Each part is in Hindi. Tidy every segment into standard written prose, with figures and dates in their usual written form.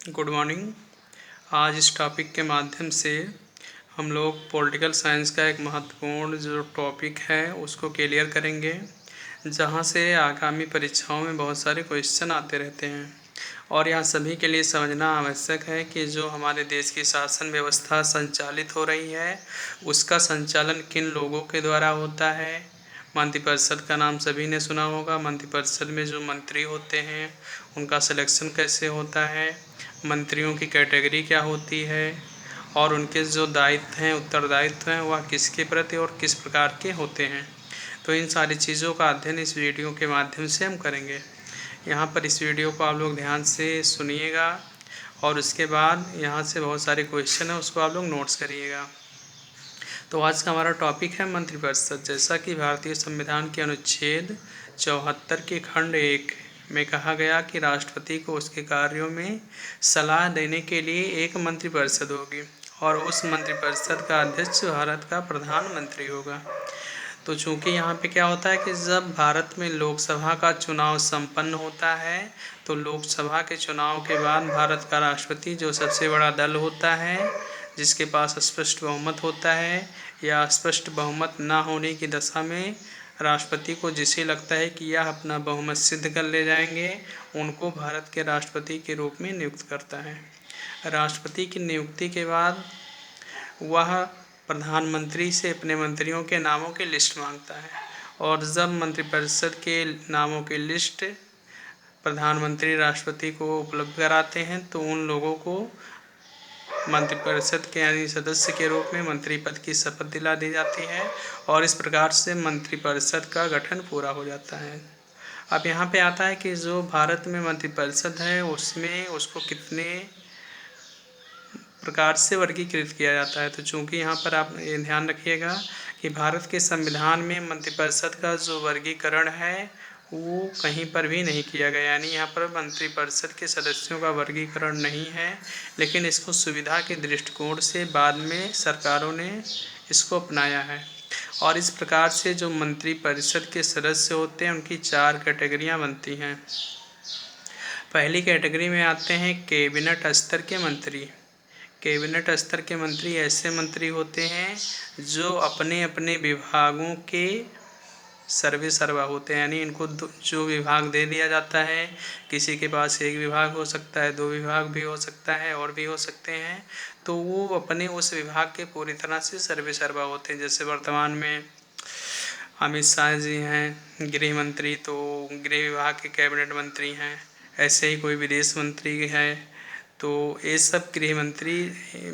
Good morning. आज इस टॉपिक के माध्यम से हम लोग पॉलिटिकल साइंस का एक महत्वपूर्ण जो टॉपिक है उसको क्लियर करेंगे, जहां से आगामी परीक्षाओं में बहुत सारे क्वेश्चन आते रहते हैं। और यहाँ सभी के लिए समझना आवश्यक है कि जो हमारे देश की शासन व्यवस्था संचालित हो रही है उसका संचालन किन लोगों के द्वारा होता है। मंत्रिपरिषद का नाम सभी ने सुना होगा। मंत्रिपरिषद में जो मंत्री होते हैं उनका सिलेक्शन कैसे होता है, मंत्रियों की कैटेगरी क्या होती है और उनके जो दायित्व हैं, उत्तरदायित्व हैं, वह किसके प्रति और किस प्रकार के होते हैं। तो इन सारी चीज़ों का अध्ययन इस वीडियो के माध्यम से हम करेंगे। यहाँ पर इस वीडियो को आप लोग ध्यान से सुनिएगा और उसके बाद यहाँ से बहुत सारे क्वेश्चन हैं उसको आप लोग नोट्स करिएगा। तो आज का हमारा टॉपिक है मंत्रिपरिषद। जैसा कि भारतीय संविधान के अनुच्छेद 74 के खंड 1 में कहा गया कि राष्ट्रपति को उसके कार्यों में सलाह देने के लिए एक मंत्रिपरिषद होगी और उस मंत्रिपरिषद का अध्यक्ष भारत का प्रधानमंत्री होगा। तो चूंकि यहाँ पे क्या होता है कि जब भारत में लोकसभा का चुनाव संपन्न होता है तो लोकसभा के चुनाव के बाद भारत का राष्ट्रपति जो सबसे बड़ा दल होता है, जिसके पास स्पष्ट बहुमत होता है या स्पष्ट बहुमत ना होने की दशा में राष्ट्रपति को जिसे लगता है कि यह अपना बहुमत सिद्ध कर ले जाएंगे, उनको भारत के राष्ट्रपति के रूप में नियुक्त करता है। राष्ट्रपति की नियुक्ति के बाद वह प्रधानमंत्री से अपने मंत्रियों के नामों की लिस्ट मांगता है और जब मंत्रिपरिषद के नामों की लिस्ट प्रधानमंत्री राष्ट्रपति को उपलब्ध कराते हैं तो उन लोगों को मंत्रिपरिषद के यानी सदस्य के रूप में मंत्री पद की शपथ दिला दी जाती है और इस प्रकार से मंत्रिपरिषद का गठन पूरा हो जाता है। अब यहाँ पे आता है कि जो भारत में मंत्रिपरिषद है उसमें उसको कितने प्रकार से वर्गीकृत किया जाता है। तो चूंकि यहाँ पर आप ये ध्यान रखिएगा कि भारत के संविधान में मंत्रिपरिषद का जो वर्गीकरण है वो कहीं पर भी नहीं किया गया, यानी यहाँ पर मंत्रिपरिषद के सदस्यों का वर्गीकरण नहीं है, लेकिन इसको सुविधा के दृष्टिकोण से बाद में सरकारों ने इसको अपनाया है। और इस प्रकार से जो मंत्रिपरिषद के सदस्य होते हैं उनकी 4 कैटेगरियाँ बनती हैं। पहली कैटेगरी में आते हैं कैबिनेट स्तर के मंत्री। कैबिनेट स्तर के मंत्री ऐसे मंत्री होते हैं जो अपने अपने विभागों के सर्वे सर्वा होते हैं, यानी इनको जो विभाग दे दिया जाता है, किसी के पास एक विभाग हो सकता है, 2 विभाग भी हो सकता है और भी हो सकते हैं, तो वो अपने उस विभाग के पूरी तरह से सर्वे सर्वा होते हैं। जैसे वर्तमान में अमित शाह जी हैं गृह मंत्री, तो गृह विभाग के कैबिनेट मंत्री हैं। ऐसे ही कोई विदेश मंत्री है तो ये सब गृह मंत्री,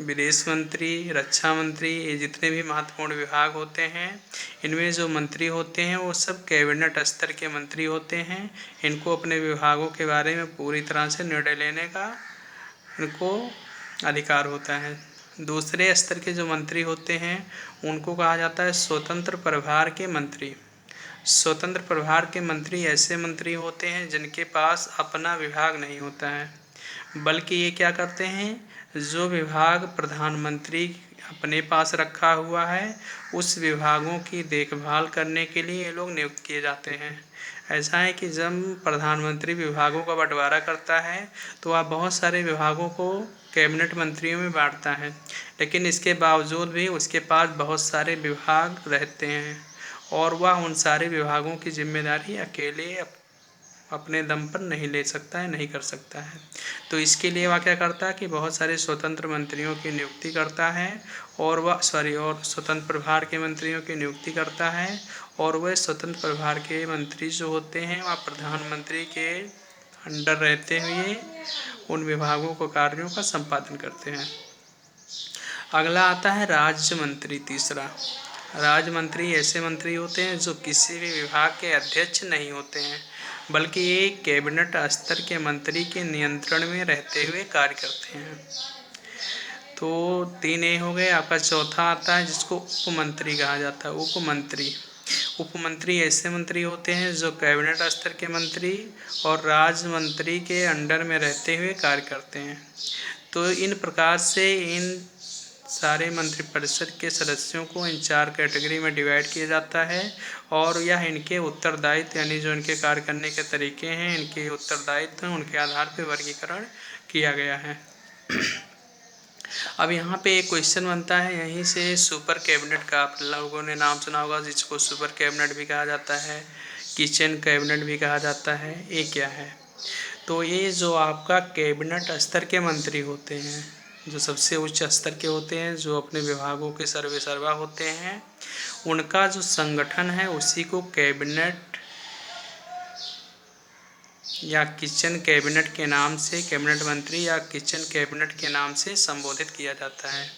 विदेश मंत्री, रक्षा मंत्री, ये जितने भी महत्वपूर्ण विभाग होते हैं इनमें जो मंत्री होते हैं वो सब कैबिनेट स्तर के मंत्री होते हैं। इनको अपने विभागों के बारे में पूरी तरह से निर्णय लेने का इनको अधिकार होता है। दूसरे स्तर के जो मंत्री होते हैं उनको कहा जाता है स्वतंत्र प्रभार के मंत्री। स्वतंत्र प्रभार के मंत्री ऐसे मंत्री होते हैं जिनके पास अपना विभाग नहीं होता है, बल्कि ये क्या करते हैं, जो विभाग प्रधानमंत्री अपने पास रखा हुआ है उस विभागों की देखभाल करने के लिए ये लोग नियुक्त किए जाते हैं। ऐसा है कि जब प्रधानमंत्री विभागों का बंटवारा करता है तो वह बहुत सारे विभागों को कैबिनेट मंत्रियों में बांटता है, लेकिन इसके बावजूद भी उसके पास बहुत सारे विभाग रहते हैं और वह उन सारे विभागों की जिम्मेदारी अकेले अपने दम पर नहीं ले सकता है, नहीं कर सकता है। तो इसके लिए वह क्या करता है कि बहुत सारे स्वतंत्र मंत्रियों की नियुक्ति करता है और स्वतंत्र प्रभार के मंत्रियों की नियुक्ति करता है और वह स्वतंत्र प्रभार के मंत्री जो होते हैं वह प्रधानमंत्री के अंडर रहते हुए उन विभागों को कार्यों का संपादन करते हैं। अगला आता है राज्य मंत्री। तीसरा, राज्य मंत्री ऐसे मंत्री होते हैं जो किसी भी विभाग के अध्यक्ष नहीं होते हैं, बल्कि ये कैबिनेट स्तर के मंत्री के नियंत्रण में रहते हुए कार्य करते हैं। तो 3 ये हो गए। आपका चौथा आता है जिसको उपमंत्री कहा जाता है। उपमंत्री ऐसे मंत्री होते हैं जो कैबिनेट स्तर के मंत्री और राज्य मंत्री के अंडर में रहते हुए कार्य करते हैं। तो इन प्रकार से इन सारे मंत्रिपरिषद के सदस्यों को इन 4 कैटेगरी में डिवाइड किया जाता है और यह इनके उत्तरदायित्व यानी जो इनके कार्य करने के तरीके हैं, इनके उत्तरदायित्व हैं, उनके आधार पर वर्गीकरण किया गया है। अब यहाँ पे एक क्वेश्चन बनता है यहीं से, सुपर कैबिनेट का आप लोगों ने नाम सुना होगा, जिसको सुपर कैबिनेट भी कहा जाता है, किचन कैबिनेट भी कहा जाता है। ये क्या है? तो ये जो आपका कैबिनेट स्तर के मंत्री होते हैं, जो सबसे उच्च स्तर के होते हैं, जो अपने विभागों के सर्वेसर्वा होते हैं, उनका जो संगठन है उसी को कैबिनेट या किचन कैबिनेट के नाम से, कैबिनेट मंत्री या किचन कैबिनेट के नाम से संबोधित किया जाता है।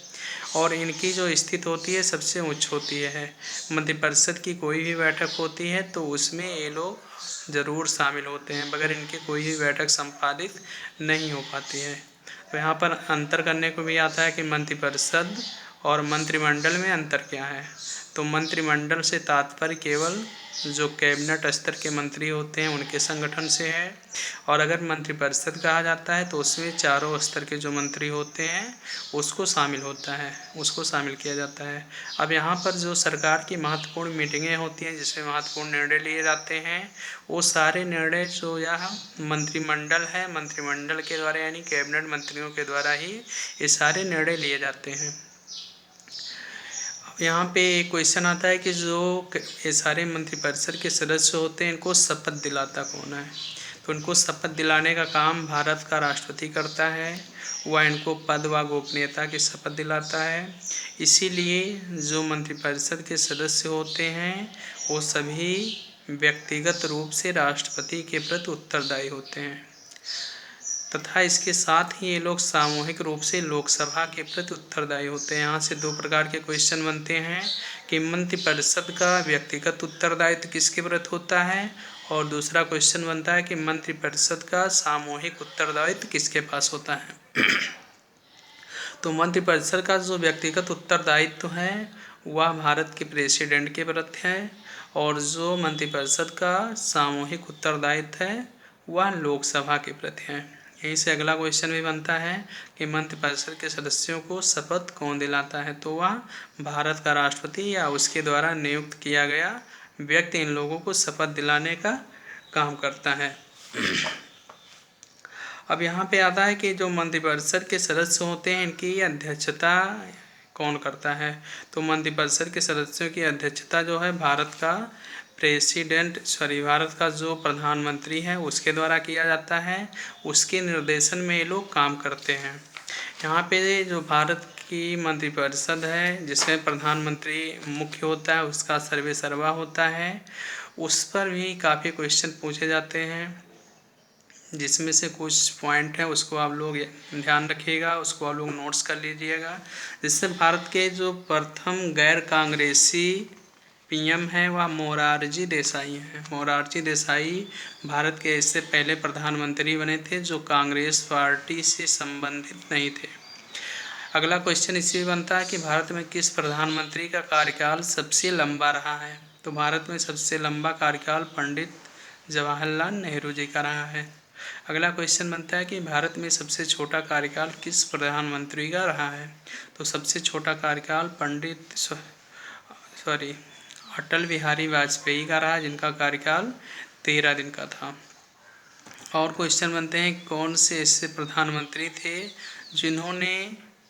और इनकी जो स्थिति होती है सबसे उच्च होती है। मंत्रिपरिषद की कोई भी बैठक होती है तो उसमें ये लोग ज़रूर शामिल होते हैं, बगैर इनके कोई भी बैठक संपादित नहीं हो पाती है। तो यहाँ पर अंतर करने को भी आता है कि मंत्रिपरिषद और मंत्रिमंडल में अंतर क्या है। तो मंत्रिमंडल से तात्पर्य केवल जो कैबिनेट स्तर के मंत्री होते हैं उनके संगठन से है, और अगर मंत्रिपरिषद कहा जाता है तो उसमें चारों स्तर के जो मंत्री होते हैं उसको शामिल होता है, उसको शामिल किया जाता है। अब यहाँ पर जो सरकार की महत्वपूर्ण मीटिंगें होती हैं जिसमें महत्वपूर्ण निर्णय लिए जाते हैं, वो सारे निर्णय जो यह मंत्रिमंडल है, मंत्रिमंडल के द्वारा यानी कैबिनेट मंत्रियों के द्वारा ही ये सारे निर्णय लिए जाते हैं। यहाँ पे एक क्वेश्चन आता है कि जो ये सारे मंत्रिपरिषद के सदस्य होते हैं इनको शपथ दिलाता कौन है। तो इनको शपथ दिलाने का काम भारत का राष्ट्रपति करता है, वह इनको पद व गोपनीयता की शपथ दिलाता है। इसीलिए जो मंत्रिपरिषद के सदस्य होते हैं वो सभी व्यक्तिगत रूप से राष्ट्रपति के प्रति उत्तरदायी होते हैं, तथा इसके साथ ही ये लोग सामूहिक रूप से लोकसभा के प्रति उत्तरदायी होते हैं। यहाँ से दो प्रकार के क्वेश्चन बनते हैं कि मंत्रिपरिषद का व्यक्तिगत उत्तरदायित्व किसके प्रति होता है, और दूसरा क्वेश्चन बनता है कि मंत्रिपरिषद का सामूहिक उत्तरदायित्व किसके पास होता है। तो मंत्रिपरिषद का जो व्यक्तिगत उत्तरदायित्व है वह भारत के प्रेसिडेंट के प्रति है, और जो मंत्रिपरिषद का सामूहिक उत्तरदायित्व है वह लोकसभा के प्रति है। यहीं से अगला क्वेश्चन भी बनता है कि मंत्रिपरिषद के सदस्यों को शपथ कौन दिलाता है। तो वह भारत का राष्ट्रपति या उसके द्वारा नियुक्त किया गया व्यक्ति इन लोगों को शपथ दिलाने का काम करता है। अब यहाँ पे आता है कि जो मंत्रिपरिषद के सदस्य होते हैं इनकी अध्यक्षता कौन करता है। तो मंत्रिपरिषद के सदस्यों की अध्यक्षता जो है भारत का जो प्रधानमंत्री है उसके द्वारा किया जाता है, उसके निर्देशन में ये लोग काम करते हैं। यहाँ पे जो भारत की मंत्रिपरिषद है जिसमें प्रधानमंत्री मुख्य होता है, उसका सर्वेसर्वा होता है, उस पर भी काफ़ी क्वेश्चन पूछे जाते हैं, जिसमें से कुछ पॉइंट है उसको आप लोग ध्यान रखिएगा, उसको आप लोग नोट्स कर लीजिएगा। जिससे भारत के जो प्रथम गैर कांग्रेसी पीएम है वह मोरारजी देसाई हैं। मोरारजी देसाई भारत के इससे पहले प्रधानमंत्री बने थे जो कांग्रेस पार्टी से संबंधित नहीं थे। अगला क्वेश्चन इसी बनता है कि भारत में किस प्रधानमंत्री का कार्यकाल सबसे लंबा रहा है। तो भारत में सबसे लंबा कार्यकाल पंडित जवाहरलाल नेहरू जी का रहा है। अगला क्वेश्चन बनता है कि भारत में सबसे छोटा कार्यकाल किस प्रधानमंत्री का रहा है। तो सबसे छोटा कार्यकाल अटल बिहारी वाजपेयी का रहा, जिनका कार्यकाल 13 दिन का था। और क्वेश्चन बनते हैं कौन से ऐसे प्रधानमंत्री थे जिन्होंने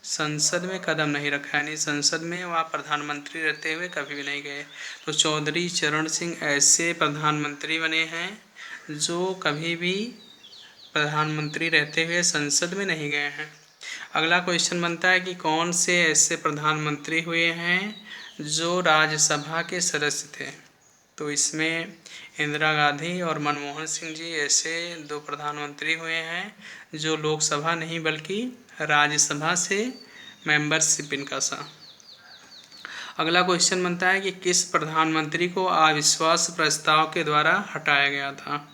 संसद में कदम नहीं रखा, यानी संसद में वह प्रधानमंत्री रहते हुए कभी भी नहीं गए। तो चौधरी चरण सिंह ऐसे प्रधानमंत्री बने हैं जो कभी भी प्रधानमंत्री रहते हुए संसद में नहीं गए हैं। अगला क्वेश्चन बनता है कि कौन से ऐसे प्रधानमंत्री हुए हैं जो राज्यसभा के सदस्य थे। तो इसमें इंदिरा गांधी और मनमोहन सिंह जी ऐसे दो प्रधानमंत्री हुए हैं जो लोकसभा नहीं बल्कि राज्यसभा से मेंबरशिप इनका सा। अगला क्वेश्चन बनता है कि किस प्रधानमंत्री को अविश्वास प्रस्ताव के द्वारा हटाया गया था।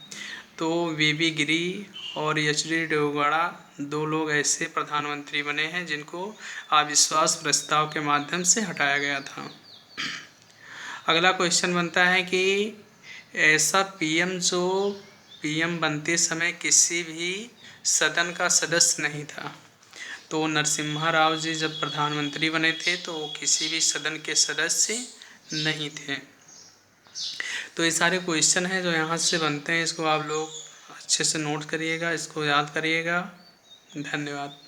तो वीवी गिरी और एच.डी. देवेगौड़ा दो लोग ऐसे प्रधानमंत्री बने हैं जिनको अविश्वास प्रस्ताव के माध्यम से हटाया गया था। अगला क्वेश्चन बनता है कि ऐसा पीएम बनते समय किसी भी सदन का सदस्य नहीं था। तो नरसिम्हा राव जी जब प्रधानमंत्री बने थे तो वो किसी भी सदन के सदस्य नहीं थे। तो ये सारे क्वेश्चन हैं जो यहाँ से बनते हैं, इसको आप लोग अच्छे से नोट करिएगा, इसको याद करिएगा। धन्यवाद।